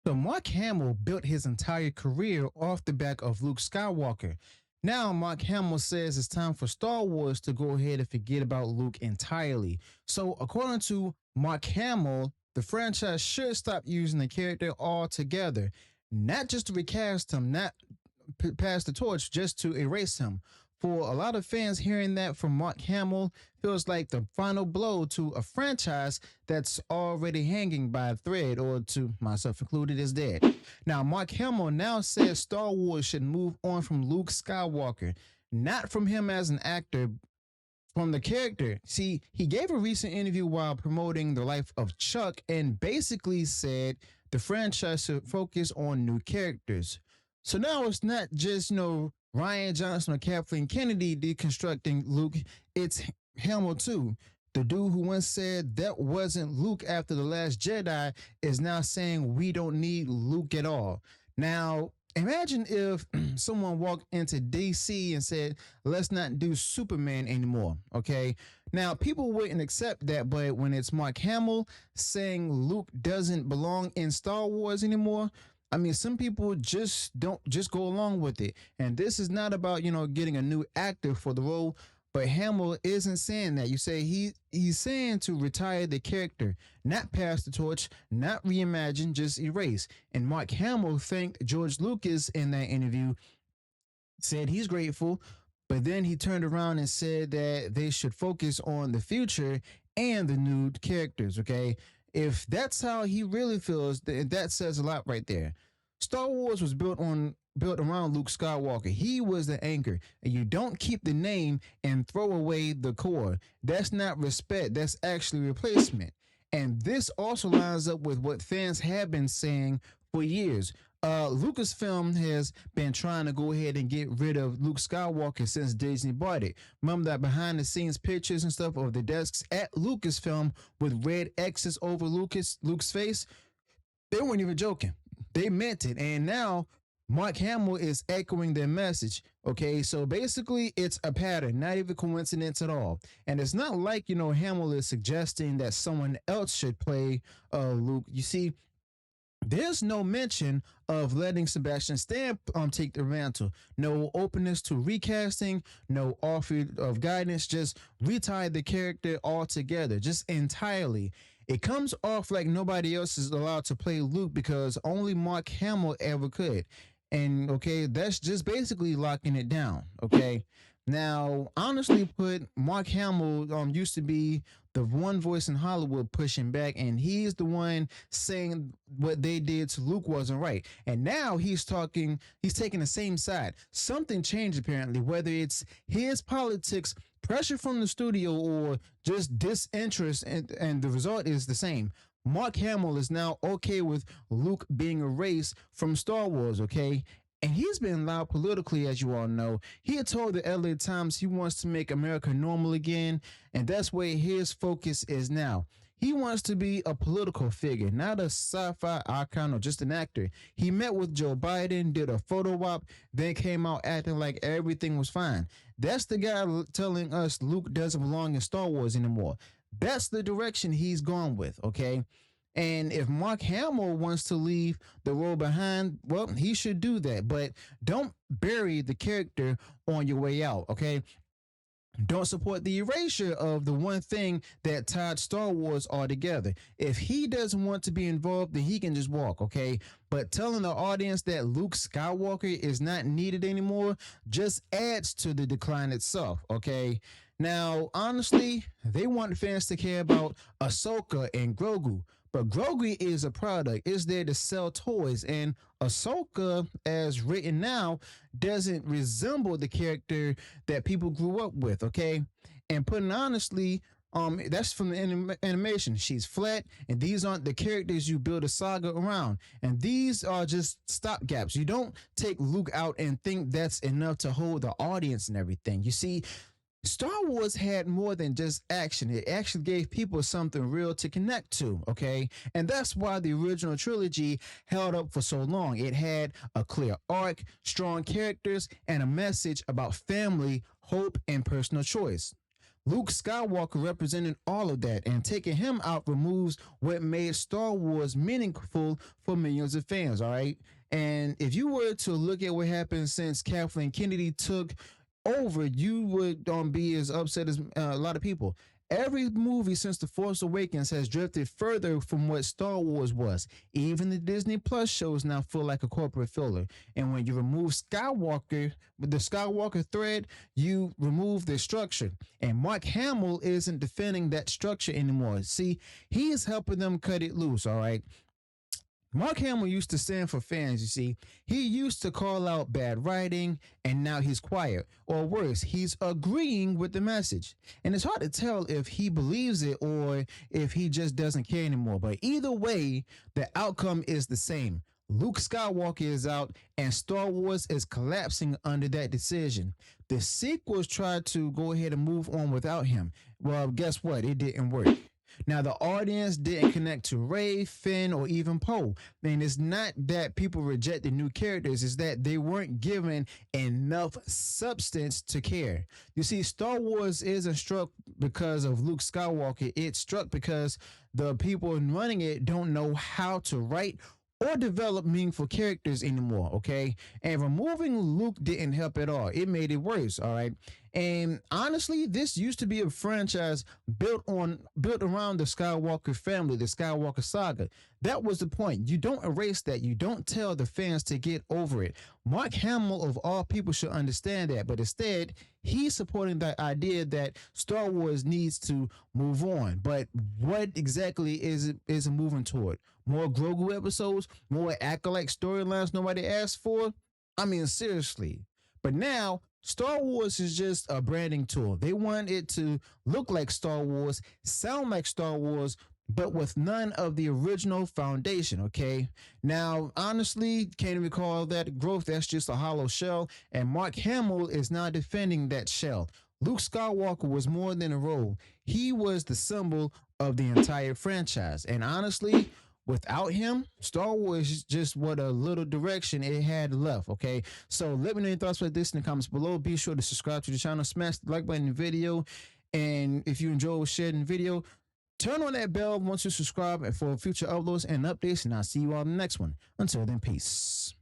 So Mark Hamill built his entire career off the back of Luke Skywalker. Now Mark Hamill says it's time for Star Wars to go ahead and forget about Luke entirely. So according to Mark Hamill, the franchise should stop using the character altogether, not just to recast him, not pass the torch, just to erase him. For a lot of fans, hearing that from Mark Hamill feels like the final blow to a franchise that's already hanging by a thread, or to myself included, is dead. Now, Mark Hamill now says Star Wars should move on from Luke Skywalker, not from him as an actor, from the character. See, he gave a recent interview while promoting the life of Chuck and basically said the franchise should focus on new characters. So now it's not just, Ryan Johnson or Kathleen Kennedy deconstructing Luke, it's Hamill too. The dude who once said that wasn't Luke after The Last Jedi is now saying we don't need Luke at all. Now, imagine if someone walked into DC and said, let's not do Superman anymore. Okay. Now, people wouldn't accept that, but when it's Mark Hamill saying Luke doesn't belong in Star Wars anymore, I mean, some people just don't just go along with it. And this is not about, getting a new actor for the role, but Hamill isn't saying that. You say he's saying to retire the character, not pass the torch, not reimagine, just erase. And Mark Hamill thanked George Lucas in that interview, said he's grateful, but then he turned around and said that they should focus on the future and the new characters, okay? If that's how he really feels, that says a lot right there. Star Wars was built around Luke Skywalker. He was the anchor. And you don't keep the name and throw away the core. That's not respect. That's actually replacement. And this also lines up with what fans have been saying for years. Lucasfilm has been trying to go ahead and get rid of Luke Skywalker since Disney bought it. Remember that behind the scenes pictures and stuff of the desks at Lucasfilm with red X's over Luke's face? They weren't even joking. They meant it. And now Mark Hamill is echoing their message. Okay, so basically it's a pattern, not even coincidence at all. And it's not like, Hamill is suggesting that someone else should play Luke. You see, there's no mention of letting Sebastian Stan take the mantle. No openness to recasting, no offer of guidance, just retire the character altogether, just entirely. It comes off like nobody else is allowed to play Luke because only Mark Hamill ever could. And okay, that's just basically locking it down. Okay. Now, honestly put, Mark Hamill used to be the one voice in Hollywood pushing back, and he's the one saying what they did to Luke wasn't right. And now he's taking the same side. Something changed apparently, whether it's his politics, pressure from the studio, or just disinterest, and the result is the same. Mark Hamill is now okay with Luke being erased from Star Wars, okay? And he's been loud politically, as you all know. He had told the LA Times he wants to make America normal again, and that's where his focus is now. He wants to be a political figure, not a sci-fi icon or just an actor. He met with Joe Biden, did a photo op, then came out acting like everything was fine. That's the guy telling us Luke doesn't belong in Star Wars anymore. That's the direction he's gone with, okay? And if Mark Hamill wants to leave the role behind, well, he should do that. But don't bury the character on your way out, okay? Don't support the erasure of the one thing that tied Star Wars all together. If he doesn't want to be involved, then he can just walk, okay? But telling the audience that Luke Skywalker is not needed anymore just adds to the decline itself, okay? Now, honestly, they want fans to care about Ahsoka and Grogu. But Grogu is a product. It's there to sell toys. And Ahsoka, as written now, doesn't resemble the character that people grew up with, okay? And putting honestly, that's from the animation. She's flat, and these aren't the characters you build a saga around. And these are just stopgaps. You don't take Luke out and think that's enough to hold the audience and everything. You see, Star Wars had more than just action. It actually gave people something real to connect to, okay? And that's why the original trilogy held up for so long. It had a clear arc, strong characters, and a message about family, hope, and personal choice. Luke Skywalker represented all of that, and taking him out removes what made Star Wars meaningful for millions of fans, all right? And if you were to look at what happened since Kathleen Kennedy took over, you would be as upset as a lot of people. Every movie since The Force Awakens has drifted further from what Star Wars was. Even the Disney Plus shows now feel like a corporate filler. And when you remove Skywalker, with the Skywalker thread, you remove the structure. And Mark Hamill isn't defending that structure anymore. See, he is helping them cut it loose, all right? Mark Hamill used to stand for fans, you see. He used to call out bad writing, and now he's quiet. Or worse, he's agreeing with the message. And it's hard to tell if he believes it or if he just doesn't care anymore. But either way, the outcome is the same. Luke Skywalker is out, and Star Wars is collapsing under that decision. The sequels tried to go ahead and move on without him. Well, guess what? It didn't work. Now, the audience didn't connect to Rey, Finn, or even Poe. And it's not that people rejected new characters, it's that they weren't given enough substance to care. You see, Star Wars isn't struck because of Luke Skywalker, it's struck because the people running it don't know how to write or develop meaningful characters anymore, okay? And removing Luke didn't help at all. It made it worse, all right? And honestly, this used to be a franchise built around the Skywalker family, the Skywalker saga. That was the point. You don't erase that. You don't tell the fans to get over it. Mark Hamill, of all people, should understand that, but instead, he's supporting the idea that Star Wars needs to move on. But what exactly is it moving toward? More Grogu episodes? More Acolyte storylines nobody asked for? I mean, seriously. But now, Star Wars is just a branding tool. They want it to look like Star Wars, sound like Star Wars, but with none of the original foundation, okay? Now, honestly, can't even call that growth. That's just a hollow shell, and Mark Hamill is now defending that shell. Luke Skywalker was more than a role. He was the symbol of the entire franchise. And honestly, without him, Star Wars is just what a little direction it had left, okay? So let me know your thoughts about this in the comments below. Be sure to subscribe to the channel, smash the like button in the video, and if you enjoy sharing the video, turn on that bell once you subscribe for future uploads and updates, and I'll see you all in the next one. Until then, peace.